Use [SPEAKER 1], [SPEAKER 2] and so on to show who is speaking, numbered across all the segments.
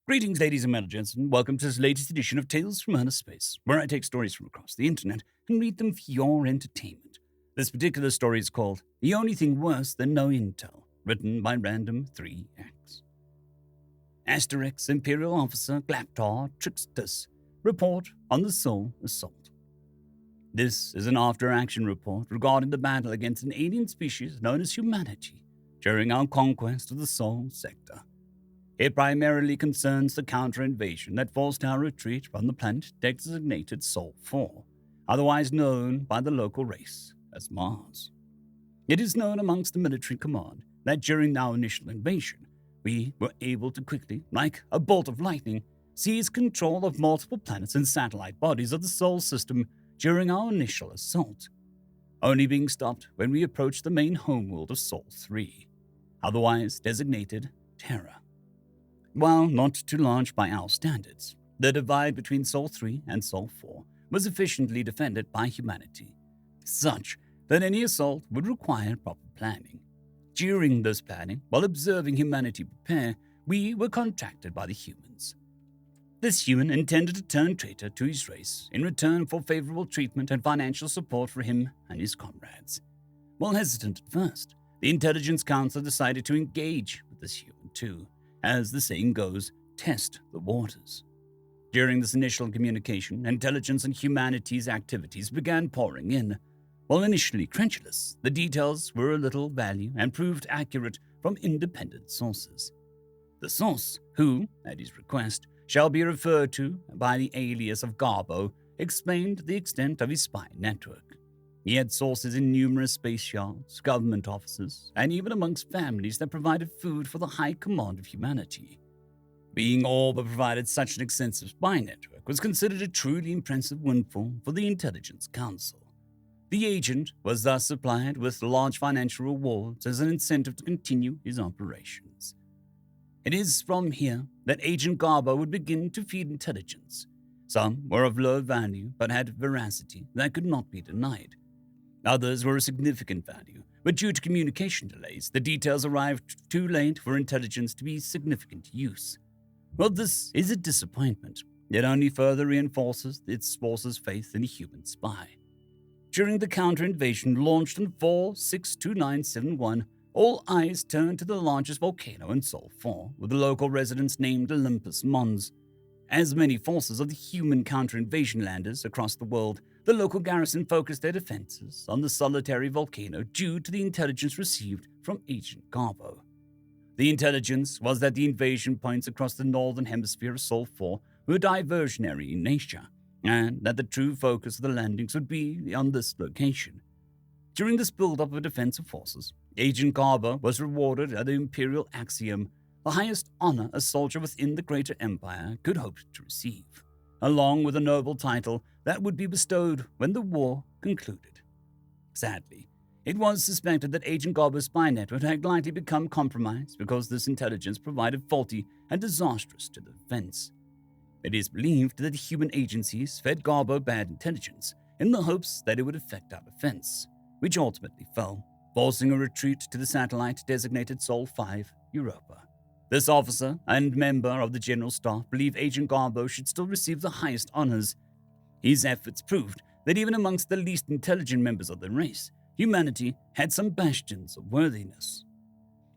[SPEAKER 1] Greetings, ladies and gents, and welcome to this latest edition of Tales from Outer Space, where I take stories from across the internet and read them for your entertainment. This particular story is called The Only Thing Worse Than No Intel, written by Random 3X. Asterix Imperial Officer Glaptar Trickstus report on the Sol Assault. This is an after-action report regarding the battle against an alien species known as Humanity during our conquest of the Sol sector. It primarily concerns the counter-invasion that forced our retreat from the planet designated Sol 4, otherwise known by the local race as Mars. It is known amongst the military command that during our initial invasion, we were able to quickly, like a bolt of lightning, seize control of multiple planets and satellite bodies of the Sol system during our initial assault, only being stopped when we approached the main homeworld of Sol 3, otherwise designated Terra. While not too large by our standards, the divide between Sol 3 and Sol 4 was efficiently defended by humanity, such that any assault would require proper planning. During this planning, while observing humanity prepare, we were contacted by the humans. This human intended to turn traitor to his race in return for favorable treatment and financial support for him and his comrades. While hesitant at first, the Intelligence Council decided to engage with this human too. As the saying goes, test the waters. During this initial communication, intelligence and humanity's activities began pouring in. While initially credulous, the details were of little value and proved accurate from independent sources. The source, who, at his request, shall be referred to by the alias of Garbo, explained the extent of his spy network. He had sources in numerous space yards, government offices, and even amongst families that provided food for the high command of humanity. Being all but provided such an extensive spy network was considered a truly impressive windfall for the Intelligence Council. The agent was thus supplied with large financial rewards as an incentive to continue his operations. It is from here that Agent Garbo would begin to feed intelligence. Some were of low value but had veracity that could not be denied. Others were of significant value, but due to communication delays, the details arrived too late for intelligence to be of significant use. Well, this is a disappointment. It only further reinforces its force's faith in a human spy. During the counter-invasion launched on 4-6-2971, all eyes turned to the largest volcano in Sol 4, with the local residents named Olympus Mons. As many forces of the human counter-invasion landers across the world, the local garrison focused their defenses on the solitary volcano due to the intelligence received from Agent Garbo. The intelligence was that the invasion points across the northern hemisphere of Sol 4 were diversionary in nature, and that the true focus of the landings would be on this location. During this build-up of defensive forces, Agent Garbo was rewarded at the Imperial Axiom, the highest honor a soldier within the Greater Empire could hope to receive, along with a noble title that would be bestowed when the war concluded. Sadly, it was suspected that Agent Garbo's spy network had likely become compromised because this intelligence provided faulty and disastrous to the defense. It is believed that the human agencies fed Garbo bad intelligence in the hopes that it would affect our defense, which ultimately fell, forcing a retreat to the satellite designated Sol 5, Europa. This officer and member of the General Staff believed Agent Garbo should still receive the highest honors. His efforts proved that even amongst the least intelligent members of the race, humanity had some bastions of worthiness.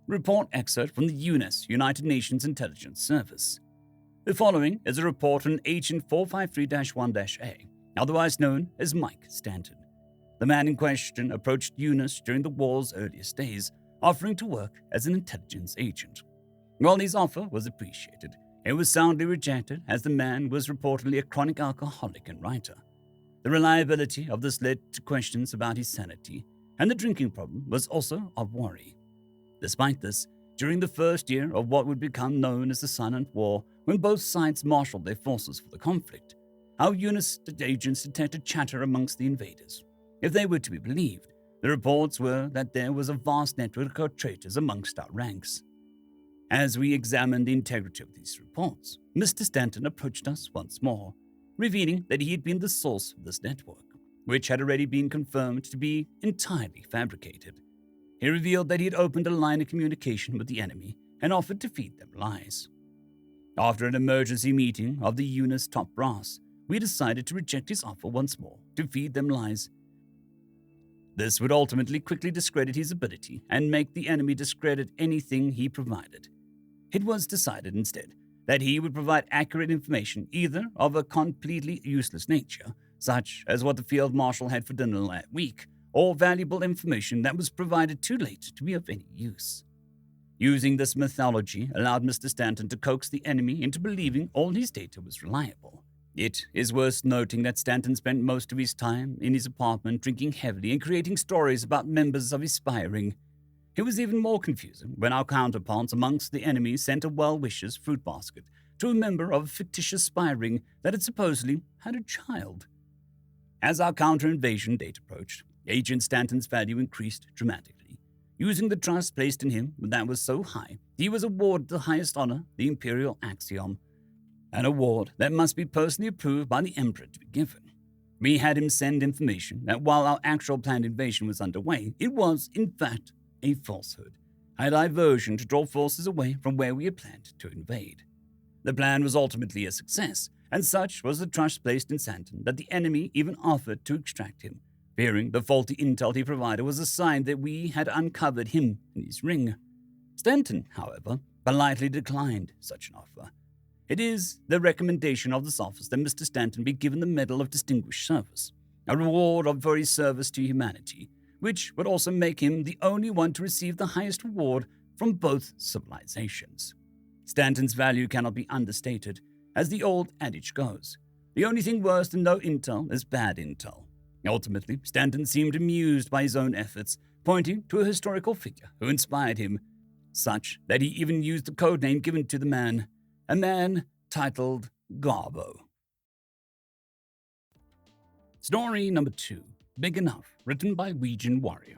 [SPEAKER 1] Report excerpt from the UNES, United Nations Intelligence Service. The following is a report on Agent 453-1-A, otherwise known as Mike Stanton. The man in question approached UNES during the war's earliest days, offering to work as an intelligence agent. While his offer was appreciated, it was soundly rejected as the man was reportedly a chronic alcoholic and writer. The reliability of this led to questions about his sanity, and the drinking problem was also of worry. Despite this, during the first year of what would become known as the Silent War, when both sides marshaled their forces for the conflict, our UNIS agents detected chatter amongst the invaders. If they were to be believed, the reports were that there was a vast network of traitors amongst our ranks. As we examined the integrity of these reports, Mr. Stanton approached us once more, revealing that he had been the source of this network, which had already been confirmed to be entirely fabricated. He revealed that he had opened a line of communication with the enemy and offered to feed them lies. After an emergency meeting of the unit's top brass, we decided to reject his offer once more to feed them lies. This would ultimately quickly discredit his ability and make the enemy discredit anything he provided. It was decided instead that he would provide accurate information either of a completely useless nature, such as what the field marshal had for dinner that week, or valuable information that was provided too late to be of any use. Using this methodology allowed Mr. Stanton to coax the enemy into believing all his data was reliable. It is worth noting that Stanton spent most of his time in his apartment drinking heavily and creating stories about members of his spy ring. It was even more confusing when our counterparts amongst the enemy sent a well-wishes fruit basket to a member of a fictitious spy ring that had supposedly had a child. As our counter-invasion date approached, Agent Stanton's value increased dramatically. Using the trust placed in him that was so high, he was awarded the highest honor, the Imperial Axiom, an award that must be personally approved by the Emperor to be given. We had him send information that while our actual planned invasion was underway, it was, in fact, a falsehood, a diversion to draw forces away from where we had planned to invade. The plan was ultimately a success, and such was the trust placed in Stanton that the enemy even offered to extract him, fearing the faulty intel he provided was a sign that we had uncovered him and his ring. Stanton, however, politely declined such an offer. It is the recommendation of this office that Mr. Stanton be given the Medal of Distinguished Service, a reward for his service to humanity, which would also make him the only one to receive the highest reward from both civilizations. Stanton's value cannot be understated, as the old adage goes. The only thing worse than no intel is bad intel. Ultimately, Stanton seemed amused by his own efforts, pointing to a historical figure who inspired him, such that he even used the code name given to the man, a man titled Garbo. Story number 2, Big Enough, written by WegianWarrior.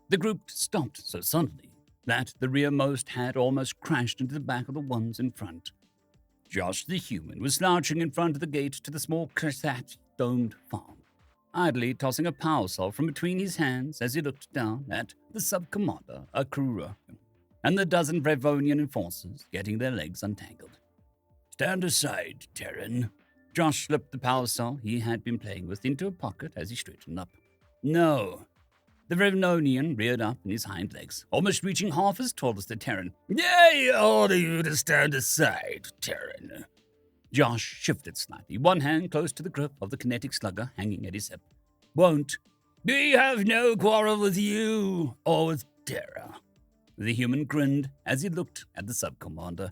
[SPEAKER 1] The group stopped so suddenly that the rearmost had almost crashed into the back of the ones in front. Josh the human was slouching in front of the gate to the small thatched-domed farm, idly tossing a power saw from between his hands as he looked down at the sub-commander, Agro, and the dozen Brevonian enforcers getting their legs untangled. "Stand aside, Terran." Josh slipped the power saw he had been playing with into a pocket as he straightened up. "No." The Brevonian reared up in his hind legs, almost reaching half as tall as the Terran. "I order you to stand aside, Terran." Josh shifted slightly, one hand close to the grip of the kinetic slugger hanging at his hip. "Won't." "We have no quarrel with you or with Terra." The human grinned as he looked at the sub-commander.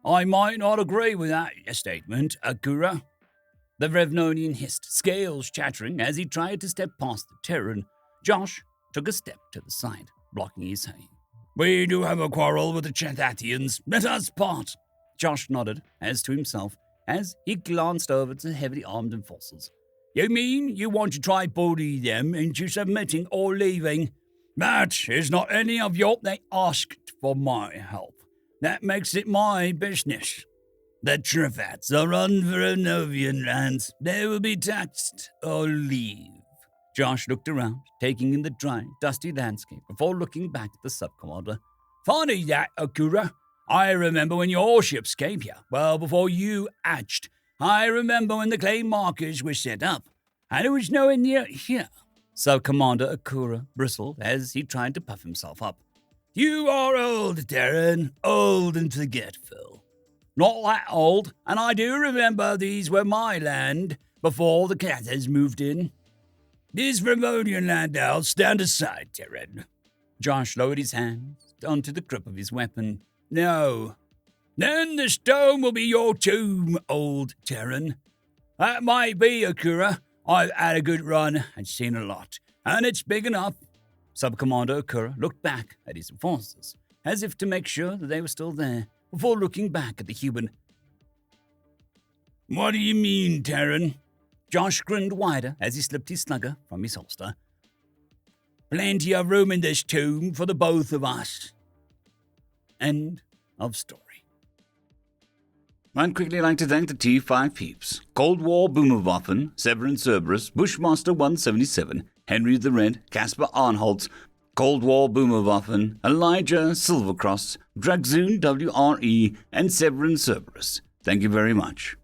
[SPEAKER 1] "I might not agree with that statement, Akura." The Brevonian hissed, scales chattering as he tried to step past the Terran. Josh took a step to the side, blocking his way. "We do have a quarrel with the Chathathians. Let us part." Josh nodded, as to himself, as he glanced over to the heavily armed enforcers. "You mean you want to try bully them into submitting or leaving? That is not any of your they asked for my help. That makes it my business. The Trivats are on Vernovian lands. They will be taxed or leave." Josh looked around, taking in the dry, dusty landscape before looking back at the sub-commander. "Funny that, Akura. I remember when your ships came here, well before you hatched. I remember when the claim markers were set up, and it was nowhere near here." Sub-Commander Akura bristled as he tried to puff himself up. "You are old, Terran, old and forgetful." "Not that old, and I do remember these were my land before the Cathars moved in." "This Vermonian land now, stand aside, Terran." Josh lowered his hands onto the grip of his weapon. "No." "Then the stone will be your tomb, old Terran." "That might be, Akura. I've had a good run and seen a lot, and it's big enough." Sub-Commander Akura looked back at his enforcers, as if to make sure that they were still there, before looking back at the human. "What do you mean, Terran?" Josh grinned wider as he slipped his slugger from his holster. "Plenty of room in this tomb for the both of us." End of story. I'd quickly like to thank the T5 peeps: Cold War Boomerwaffen, Severin Cerberus, Bushmaster 177, Henry the Red, Caspar Arnholtz, Cold War Boomerwaffen, Elijah Silvercross, Dragzoon WRE, and Severin Cerberus. Thank you very much.